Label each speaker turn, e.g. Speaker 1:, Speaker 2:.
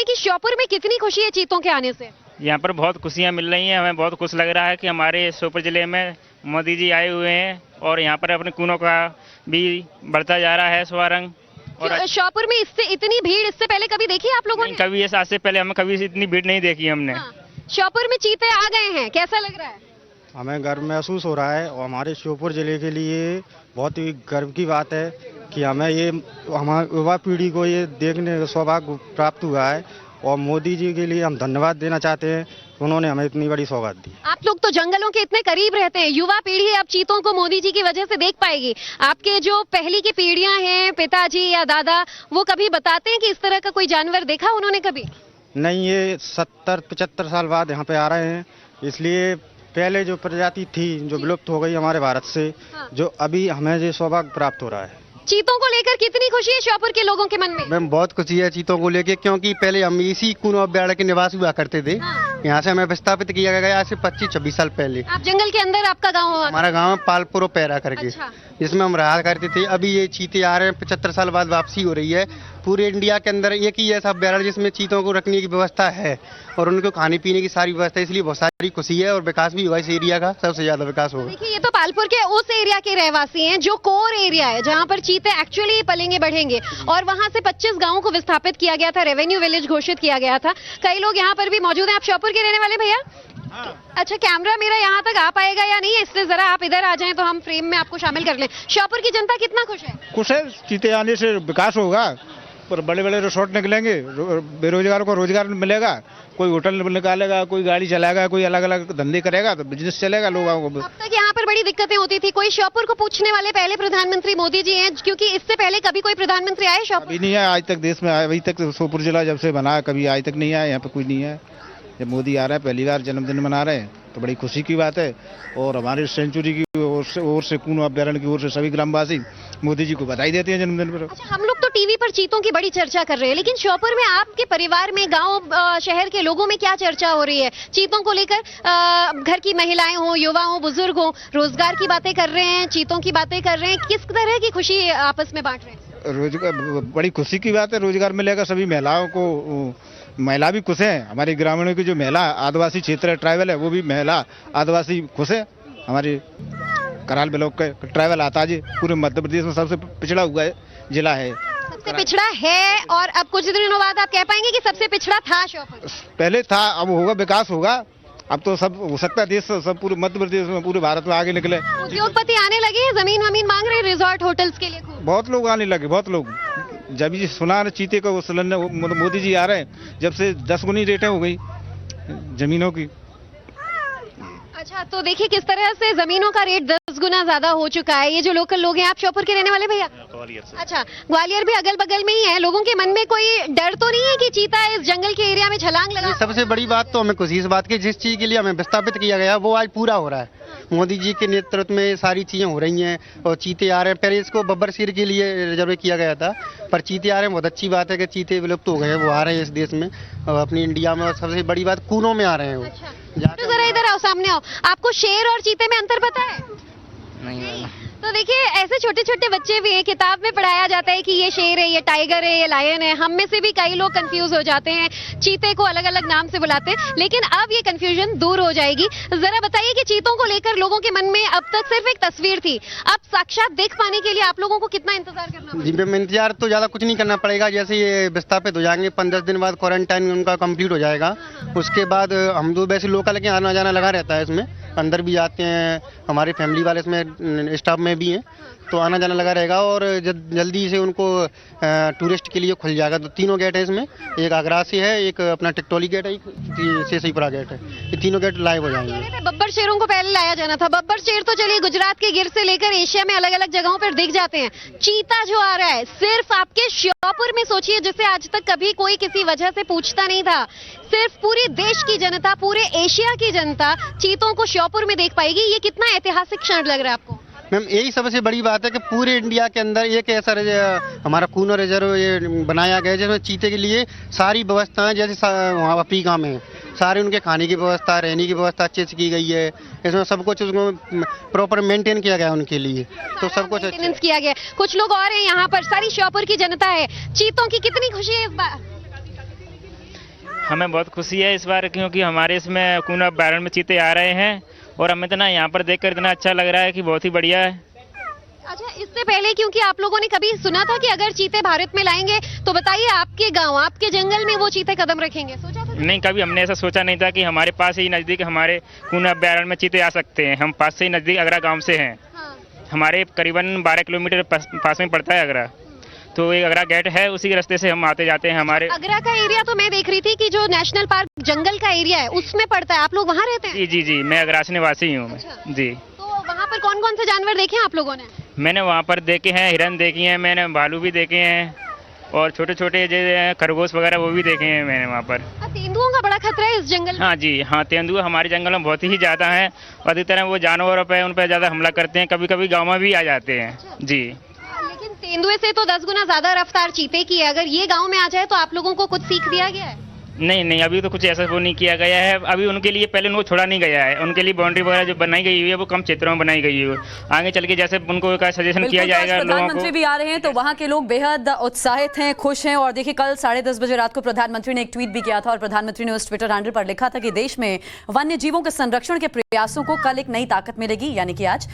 Speaker 1: कि श्योपुर में कितनी खुशी है चीतों के आने से?
Speaker 2: यहाँ पर बहुत खुशियाँ मिल रही हैं। हमें बहुत खुश लग रहा है कि हमारे श्योपुर जिले में मोदी जी आए हुए हैं और यहाँ पर अपने कूनों का भी बढ़ता जा रहा है स्वारंग। और
Speaker 1: श्योपुर में इससे इतनी भीड़ इससे पहले कभी देखी आप लोगों ने?
Speaker 2: कभी ऐसा, आज से पहले हमें कभी इतनी भीड़ नहीं देखी हमने।
Speaker 1: हाँ। श्योपुर में चीते आ गए हैं, कैसा लग रहा है?
Speaker 3: हमें गर्व महसूस हो रहा है और हमारे श्योपुर जिले के लिए बहुत ही गर्व की बात है कि हमें ये हमारी युवा पीढ़ी को ये देखने का सौभाग्य प्राप्त हुआ है और मोदी जी के लिए हम धन्यवाद देना चाहते हैं, उन्होंने हमें इतनी बड़ी सौगात दी।
Speaker 1: आप लोग तो जंगलों के इतने करीब रहते हैं, युवा पीढ़ी अब चीतों को मोदी जी की वजह से देख पाएगी। आपके जो पहली की पीढ़ियां हैं, पिताजी या दादा, वो कभी बताते हैं कि इस तरह का कोई जानवर देखा उन्होंने कभी?
Speaker 3: नहीं, ये 70-75 साल बाद यहाँ पे आ रहे हैं, इसलिए पहले जो प्रजाति थी जो विलुप्त हो गई हमारे भारत से, जो अभी हमें ये सौभाग्य प्राप्त हो रहा है।
Speaker 1: चीतों को लेकर कितनी खुशी है श्योपुर के लोगों के मन में?
Speaker 4: मैम बहुत खुशी है चीतों को लेके, क्योंकि पहले हम इसी कूनो अभ्यारण्य के निवासी हुआ करते थे। यहाँ से हमें विस्थापित किया गया आज से 25-26 साल पहले।
Speaker 1: आप जंगल के अंदर, आपका गाँव होगा?
Speaker 4: हमारा गांव पालपुर पैरा करके।
Speaker 1: अच्छा।
Speaker 4: जिसमें हम रहा करते थे। अभी ये चीते आ रहे हैं, 75 साल बाद वापसी हो रही है। पूरे इंडिया के अंदर एक ही ऐसा अभ्यारण्य जिसमें चीतों को रखने की व्यवस्था है और उनको खाने पीने की सारी व्यवस्था, इसलिए बहुत सारी खुशी है और विकास भी हुआ इस एरिया का, सबसे ज्यादा विकास होगा।
Speaker 1: देखिए, ये तो पालपुर के उस एरिया के रहवासी हैं जो कोर एरिया है, जहां पर चीते एक्चुअली पलेंगे बढ़ेंगे, और वहां से 25 गांवों को विस्थापित किया गया था, रेवेन्यू विलेज घोषित किया गया था। कई लोग यहाँ पर भी मौजूद हैं। आप श्योपुर के रहने वाले भैया? अच्छा, कैमरा मेरा यहाँ तक आ पाएगा या नहीं, इसलिए जरा आप इधर आ जाएं तो हम फ्रेम में आपको शामिल कर लें। श्योपुर की जनता कितना खुश है?
Speaker 5: खुश है, चीते आने से विकास होगा, पर बड़े बड़े रिसोर्ट निकलेंगे, बेरोजगारों को रोजगार मिलेगा, कोई होटल निकालेगा, कोई गाड़ी चलाएगा, कोई अलग अलग धंधे करेगा तो बिजनेस चलेगा लोगों को।
Speaker 1: अब तक यहाँ पर बड़ी दिक्कतें होती थी, कोई श्योपुर को पूछने वाले पहले प्रधानमंत्री मोदी जी हैं, क्योंकि इससे पहले कभी कोई प्रधानमंत्री आए श्योपुर?
Speaker 5: अभी नहीं आया आज तक देश में, अभी तक श्योपुर जिला जब से बना कभी आज तक नहीं आया, यहाँ पे कोई नहीं है। जब मोदी आ रहा है, पहली बार जन्मदिन मना रहे हैं तो बड़ी खुशी की बात है, और हमारे सेंचुरी की ओर से कूनो अभ्यारण्य की ओर से सभी ग्रामवासी मोदी जी को बधाई देते हैं जन्मदिन पर।
Speaker 1: अच्छा, हम लोग तो टीवी पर चीतों की बड़ी चर्चा कर रहे हैं, लेकिन श्योपुर में आपके परिवार में, गांव शहर के लोगों में क्या चर्चा हो रही है चीतों को लेकर? घर की महिलाएं हो, युवा हो, बुजुर्ग हो, रोजगार की बातें कर रहे हैं, चीतों की बातें कर रहे हैं, किस तरह की खुशी आपस में बांट रहे हैं?
Speaker 5: रोजगार बड़ी खुशी की बात है, रोजगार मिलेगा सभी महिलाओं को, महिला भी खुश है। हमारी ग्रामीणों की जो महिला आदिवासी क्षेत्र है, ट्राइबल है, वो भी महिला आदिवासी खुश है। हमारी कराल ब्लॉक का ट्राइबल आता है, पूरे मध्य प्रदेश में सबसे पिछड़ा हुआ है जिला है,
Speaker 1: सबसे पिछड़ा है, और अब कुछ दिनों बाद आप कह पाएंगे कि सबसे पिछड़ा था श्योपुर?
Speaker 5: पहले था, अब होगा, विकास होगा, अब तो सब हो सकता है, देश सब पूरे मध्य प्रदेश में, पूरे भारत में आगे निकले।
Speaker 1: उद्योगपति आने लगे, जमीन वमीन मांग रहे, रिजॉर्ट होटल्स के लिए
Speaker 5: बहुत लोग आने लगे, बहुत लोग। जब ये सुना चीते को सिलेंडर मोदी जी आ रहे हैं, जब से 10 गुनी रेटें हो गई जमीनों की।
Speaker 1: अच्छा, तो देखिए किस तरह से जमीनों का रेट 10 गुना ज्यादा हो चुका है। ये जो लोकल लोग हैं, आप श्योपुर के रहने वाले भैया?
Speaker 2: ग्वालियर से।
Speaker 1: अच्छा, ग्वालियर भी अगल बगल में ही है। लोगों के मन में कोई डर तो नहीं है कि चीता इस जंगल के एरिया में छलांग लगा?
Speaker 4: सबसे बड़ी बात तो हमें खुशी इस बात की, जिस चीज के लिए हमें विस्थापित किया गया वो आज पूरा हो रहा है। मोदी जी के नेतृत्व में सारी चीजें हो रही हैं और चीते आ रहे हैं। पहले इसको बब्बर शेर के लिए रिजर्व किया गया था, पर चीते आ रहे हैं। बहुत अच्छी बात है कि चीते विलुप्त हो गए हैं, वो आ रहे हैं इस देश में, अपनी इंडिया में। और सबसे बड़ी बात, कूनों में आ रहे हैं वो।
Speaker 1: तो जरा इधर आओ, सामने आओ। आपको शेर और चीते में अंतर पता है?
Speaker 2: नहीं।
Speaker 1: तो देखिए, ऐसे छोटे छोटे बच्चे भी हैं, किताब में पढ़ाया जाता है कि ये शेर है, ये टाइगर है, ये लायन है। हम में से भी कई लोग कंफ्यूज हो जाते हैं, चीते को अलग अलग नाम से बुलाते हैं, लेकिन अब ये कंफ्यूजन दूर हो जाएगी। जरा बताइए कि चीतों को लेकर लोगों के मन में अब तक सिर्फ एक तस्वीर थी, अब साक्षात देख पाने के लिए आप लोगों को कितना इंतजार करना पड़ेगा?
Speaker 4: जी मैम, इंतजार तो ज्यादा कुछ नहीं करना पड़ेगा। जैसे ये विस्थापित हो जाएंगे, 15 दिन बाद क्वारंटाइन उनका कंप्लीट हो जाएगा। उसके बाद हम तो वैसे लोकल के आना जाना लगा रहता है, इसमें अंदर भी जाते हैं, हमारे फैमिली वाले इसमें स्टाफ में भी हैं, तो आना जाना लगा रहेगा। और जल्दी से उनको टूरिस्ट के लिए खुल जाएगा। तो 3 गेट है इसमें, एक आगरा से है, एक अपना टिकटोली गेट है, एक शेषईपुरा गेट है। ये 3 गेट लाइव हो जाएंगे।
Speaker 1: बब्बर शेरों को पहले लाया जाना था। बब्बर शेर तो चलिए गुजरात के गिर से लेकर एशिया में अलग अलग जगहों पर दिख जाते हैं। चीता जो आ रहा है सिर्फ आपके श्योपुर में, सोचिए, जिसे आज तक कभी कोई किसी वजह से पूछता नहीं था, सिर्फ पूरे देश की जनता, पूरे एशिया की जनता चीतों को श्योपुर में देख पाएगी। ये कितना ऐतिहासिक क्षण लग रहा है आपको?
Speaker 4: मैम, यही सबसे बड़ी बात है कि पूरे इंडिया के अंदर एक ऐसा हमारा कूनो रिजर्व ये बनाया गया है, जिसमें चीते के लिए सारी व्यवस्थाएं, जैसे वहाँ अफ्रीका में सारे उनके खाने की व्यवस्था, रहने की व्यवस्था अच्छे से की गई है। इसमें सब कुछ उसको प्रॉपर मेंटेन किया गया उनके लिए, तो सब कुछ
Speaker 1: मेंटेनेंस किया गया। कुछ लोग और हैं यहाँ पर, सारी श्योपुर की जनता है। चीतों की कितनी खुशी है इस बार?
Speaker 2: हमें बहुत खुशी है इस बार, क्योंकि हमारे इसमें कूनो अभयारण्य में चीते आ रहे हैं और हमें इतना यहाँ पर देखकर इतना अच्छा लग रहा है कि बहुत ही बढ़िया है।
Speaker 1: अच्छा, इससे पहले क्योंकि आप लोगों ने कभी सुना था कि अगर चीते भारत में लाएंगे तो बताइए आपके गांव, आपके जंगल में वो चीते कदम रखेंगे, सोचा था?
Speaker 2: नहीं, कभी हमने ऐसा सोचा नहीं था कि हमारे पास ही नज़दीक हमारे कूनो अभयारण्य में चीते आ सकते हैं। हम पास से ही नज़दीक अगरा गाँव से हैं।
Speaker 1: हाँ।
Speaker 2: हमारे करीबन 12 किलोमीटर पास में पड़ता है अगरा, तो एक अगरा गेट है, उसी के रास्ते से हम आते जाते हैं। हमारे
Speaker 1: अगरा का एरिया तो मैं देख रही थी कि जो नेशनल पार्क जंगल का एरिया है उसमें पड़ता है, आप लोग वहाँ रहते हैं?
Speaker 2: जी जी जी, मैं अगरास निवासी हूँ मैं।
Speaker 1: अच्छा।
Speaker 2: जी।
Speaker 1: तो वहाँ पर कौन कौन से जानवर देखे आप लोगों ने?
Speaker 2: मैंने वहाँ पर देखे हैं, हिरन देखे हैं, मैंने भालू भी देखे हैं और छोटे छोटे जो खरगोश वगैरह वो भी देखे हैं मैंने वहाँ पर।
Speaker 1: तेंदुओं का बड़ा खतरा है इस जंगल में।
Speaker 2: हाँ जी, हाँ, तेंदुआ हमारे जंगल में बहुत ही ज़्यादा हैं और अधिकतर वो जानवरों पे उन पर ज़्यादा हमला करते हैं, कभी कभी गाँव में भी आ जाते हैं। जी।
Speaker 1: लेकिन तेंदुए से तो 10 गुना ज्यादा रफ्तार चीते की है, अगर ये गांव में आ जाए तो आप लोगों को कुछ सीख दिया गया है?
Speaker 2: नहीं नहीं, अभी तो कुछ ऐसा वो नहीं किया गया है। अभी उनके लिए पहले उनको छोड़ा नहीं गया है, उनके लिए बाउंड्री वगैरह जो बनाई गई हुई है वो कम क्षेत्रों में बनाई गई है। आगे चल के जैसे उनको का सजेशन किया
Speaker 6: बिल्कुल, तो आज
Speaker 2: जाएगा लोगों
Speaker 6: प्रधानमंत्री
Speaker 2: को।
Speaker 6: भी आ रहे हैं तो वहां के लोग बेहद उत्साहित हैं, खुश हैं। और देखिए, कल 10:30 बजे रात को प्रधानमंत्री ने एक ट्वीट भी किया था और प्रधानमंत्री ने उस ट्विटर हैंडल पर लिखा था कि देश में वन्य जीवों के संरक्षण के प्रयासों को कल एक नई ताकत मिलेगी, यानी कि आज